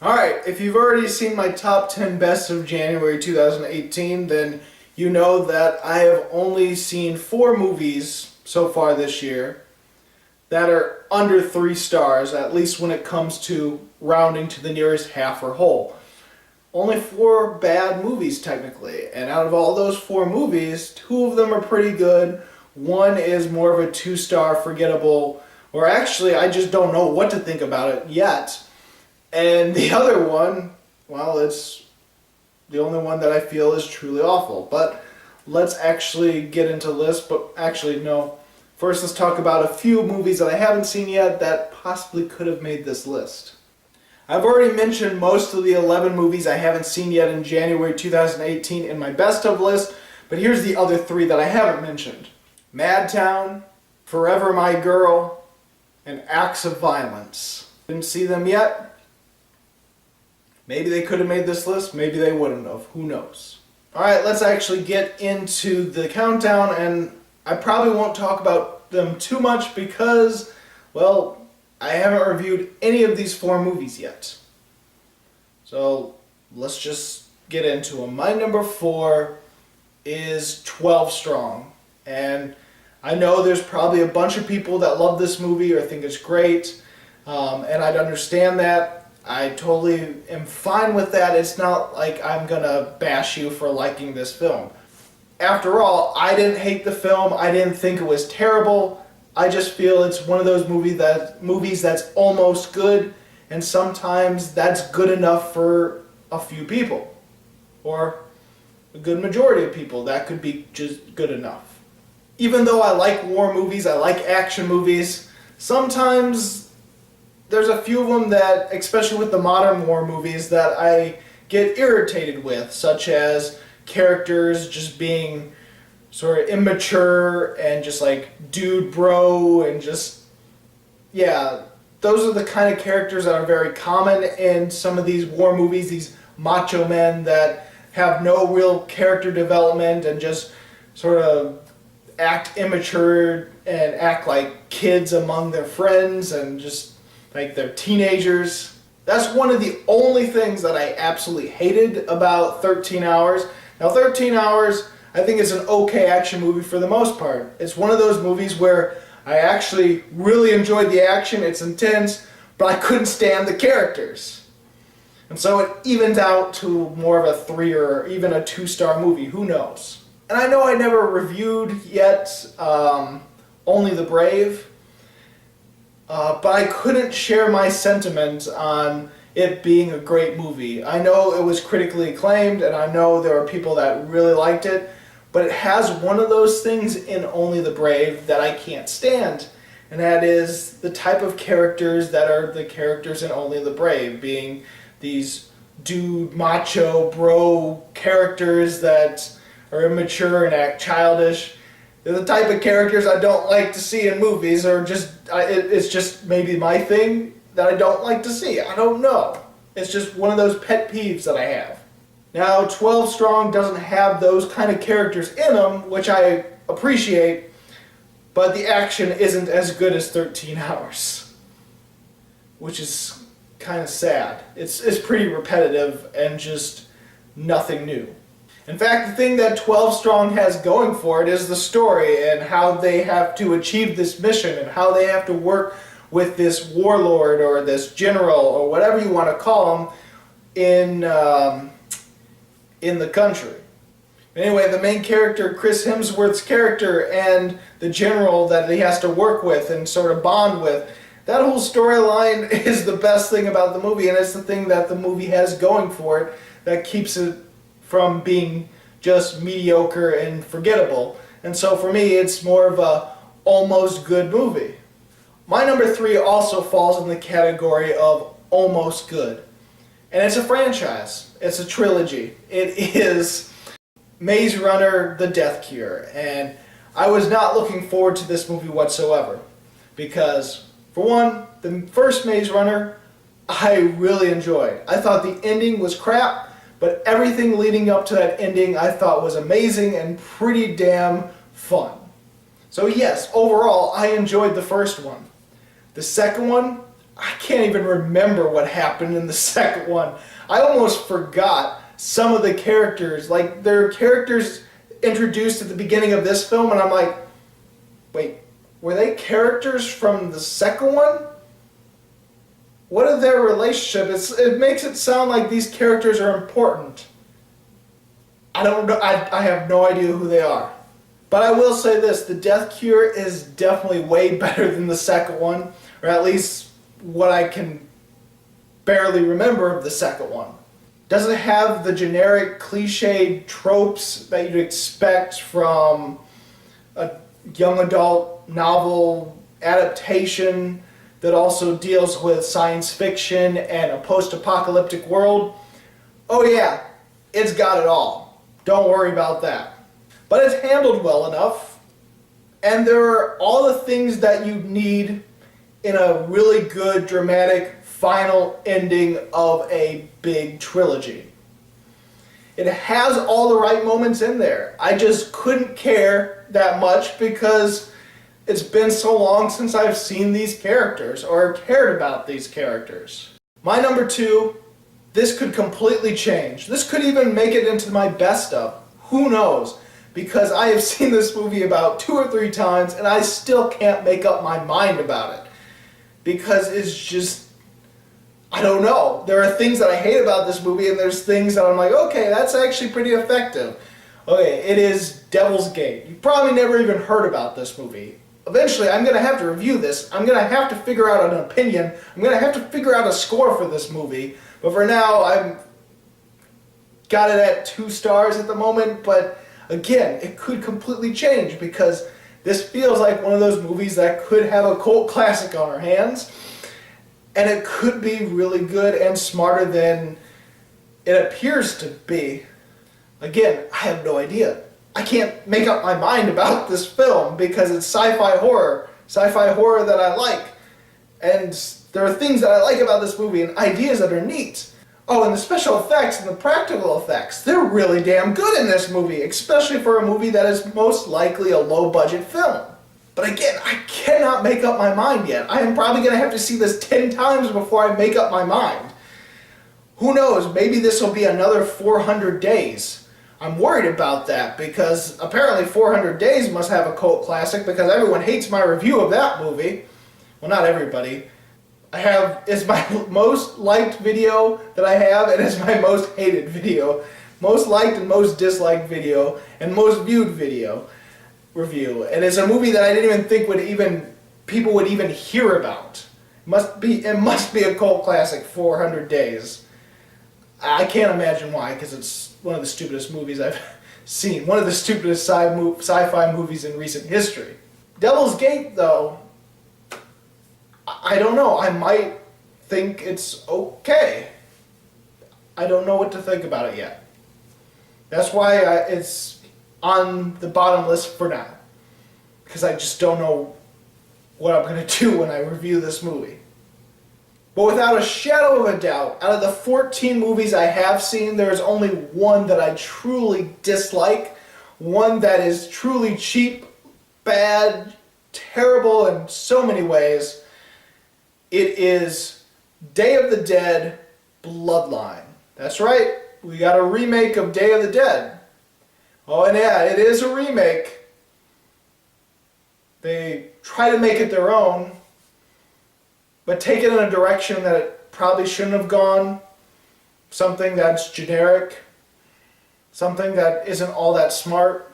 Alright, if you've already seen my top 10 best of January 2018, then you know that I have only seen 4 movies so far this year that are under 3 stars, at least when it comes to rounding to the nearest half or whole. Only 4 bad movies technically, and out of all those 4 movies, 2 of them are pretty good. One is more of a 2-star forgettable, or actually I just don't know what to think about it yet. And the other one, well, it's the only one that I feel is truly awful. But let's actually get into the list. But actually, no. First, let's talk about a few movies that I haven't seen yet that possibly could have made this list. I've already mentioned most of the 11 movies I haven't seen yet in January 2018 in my best of list. But here's the other 3 that I haven't mentioned. Madtown, Forever My Girl, and Acts of Violence. Didn't see them yet? Maybe they could have made this list, maybe they wouldn't have, who knows. Alright, let's actually get into the countdown, and I probably won't talk about them too much because, well, I haven't reviewed any of these 4 movies yet. So, let's just get into them. My number 4 is 12 Strong, and I know there's probably a bunch of people that love this movie or think it's great, and I'd understand that. I totally am fine with that. It's not like I'm gonna bash you for liking this film. After all, I didn't hate the film. I didn't think it was terrible. I just feel it's one of those movies that's almost good, and sometimes that's good enough for a few people. Or a good majority of people. That could be just good enough. Even though I like war movies, I like action movies, sometimes there's a few of them that, especially with the modern war movies, that I get irritated with, such as characters just being sort of immature and just like dude bro and just, yeah, those are the kind of characters that are very common in some of these war movies, these macho men that have no real character development and just sort of act immature and act like kids among their friends and just like they're teenagers. That's one of the only things that I absolutely hated about 13 Hours. Now 13 Hours, I think it's an okay action movie for the most part. It's one of those movies where I actually really enjoyed the action, it's intense, but I couldn't stand the characters. And so it evens out to more of a 3 or even a 2-star movie, who knows. And I know I never reviewed yet Only the Brave, but I couldn't share my sentiment on it being a great movie. I know it was critically acclaimed, and I know there are people that really liked it, but it has one of those things in Only the Brave that I can't stand, and that is the type of characters that are the characters in Only the Brave, being these dude, macho, bro characters that are immature and act childish. They're the type of characters I don't like to see in movies, or just it's just maybe my thing that I don't like to see. I don't know. It's just one of those pet peeves that I have. Now, 12 Strong doesn't have those kind of characters in them, which I appreciate, but the action isn't as good as 13 Hours, which is kind of sad. It's pretty repetitive and just nothing new. In fact, the thing that 12 Strong has going for it is the story and how they have to achieve this mission and how they have to work with this warlord or this general or whatever you want to call him in the country. Anyway, the main character, Chris Hemsworth's character, and the general that he has to work with and sort of bond with, that whole storyline is the best thing about the movie, and it's the thing that the movie has going for it that keeps it from being just mediocre and forgettable. And so for me, it's more of a almost good movie. My number 3 also falls in the category of almost good. And it's a franchise. It's a trilogy. It is Maze Runner: The Death Cure. And I was not looking forward to this movie whatsoever. Because, for one, the first Maze Runner, I really enjoyed. I thought the ending was crap, but everything leading up to that ending I thought was amazing and pretty damn fun. So yes, overall, I enjoyed the first one. The second one, I can't even remember what happened in the second one. I almost forgot some of the characters. Like, there are characters introduced at the beginning of this film, and I'm like, wait, were they characters from the second one? What is their relationship? It makes it sound like these characters are important. I don't know. I have no idea who they are. But I will say this, the Death Cure is definitely way better than the second one, or at least what I can barely remember of the second one. Does it have the generic cliched tropes that you'd expect from a young adult novel adaptation that also deals with science fiction and a post-apocalyptic world? Oh yeah, it's got it all. Don't worry about that. But it's handled well enough, and there are all the things that you need in a really good, dramatic, final ending of a big trilogy. It has all the right moments in there. I just couldn't care that much because it's been so long since I've seen these characters or cared about these characters. My number 2, this could completely change. This could even make it into my best of. Who knows? Because I have seen this movie about 2 or 3 times and I still can't make up my mind about it. Because it's just, I don't know. There are things that I hate about this movie and there's things that I'm like, okay, that's actually pretty effective. Okay, it is Devil's Gate. You probably never even heard about this movie. Eventually, I'm going to have to review this. I'm going to have to figure out an opinion. I'm going to have to figure out a score for this movie. But for now, I've got it at 2 stars at the moment. But again, it could completely change because this feels like one of those movies that could have a cult classic on our hands. And it could be really good and smarter than it appears to be. Again, I have no idea. I can't make up my mind about this film because it's sci-fi horror that I like. And there are things that I like about this movie and ideas that are neat. Oh, and the special effects and the practical effects, they're really damn good in this movie, especially for a movie that is most likely a low-budget film. But again, I cannot make up my mind yet. I am probably going to have to see this 10 times before I make up my mind. Who knows, maybe this will be another 400 Days. I'm worried about that because apparently 400 Days must have a cult classic because everyone hates my review of that movie. Well, not everybody. It's my most liked video that I have, and it's my most hated video. Most liked and most disliked video, and most viewed video review. And it's a movie that I didn't even think people would even hear about. It must be a cult classic, 400 Days. I can't imagine why, because it's one of the stupidest movies I've seen. One of the stupidest sci-fi movies in recent history. Devil's Gate, though, I don't know. I might think it's okay. I don't know what to think about it yet. That's why it's on the bottom list for now. Because I just don't know what I'm going to do when I review this movie. But without a shadow of a doubt, out of the 14 movies I have seen, there is only one that I truly dislike. One that is truly cheap, bad, terrible in so many ways. It is Day of the Dead Bloodline. That's right, we got a remake of Day of the Dead. Oh, and yeah, it is a remake. They try to make it their own, but take it in a direction that it probably shouldn't have gone. Something that's generic. Something that isn't all that smart.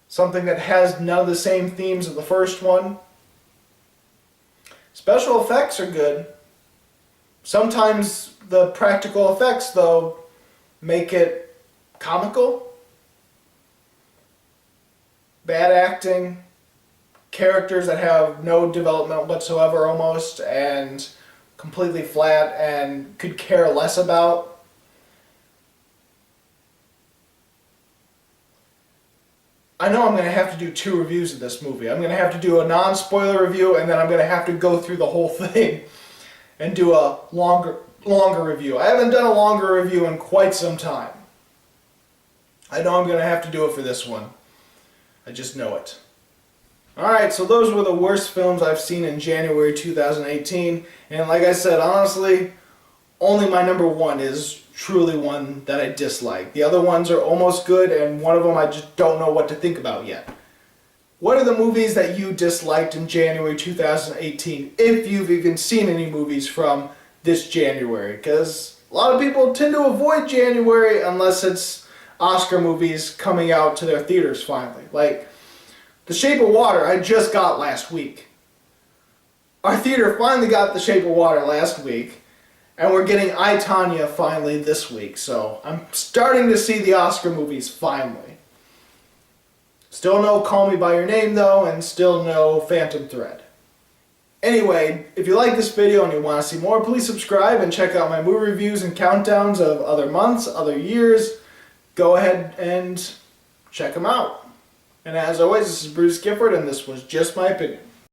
Something that has none of the same themes of the first one. Special effects are good. Sometimes the practical effects, though, make it comical. Bad acting. Characters that have no development whatsoever almost, and completely flat and could care less about. I know I'm going to have to do 2 reviews of this movie. I'm going to have to do a non-spoiler review, and then I'm going to have to go through the whole thing and do a longer review. I haven't done a longer review in quite some time. I know I'm going to have to do it for this one. I just know it. Alright, so those were the worst films I've seen in January 2018. And like I said, honestly, only my number one is truly one that I dislike. The other ones are almost good, and one of them I just don't know what to think about yet. What are the movies that you disliked in January 2018, if you've even seen any movies from this January? Because a lot of people tend to avoid January unless it's Oscar movies coming out to their theaters finally. Like, The Shape of Water I just got last week. Our theater finally got The Shape of Water last week, and we're getting I, Tonya finally this week. So I'm starting to see the Oscar movies finally. Still no Call Me By Your Name though, and still no Phantom Thread. Anyway, if you like this video and you want to see more, please subscribe and check out my movie reviews and countdowns of other months, other years. Go ahead and check them out. And as always, this is Bruce Gifford, and this was Just My Opinion.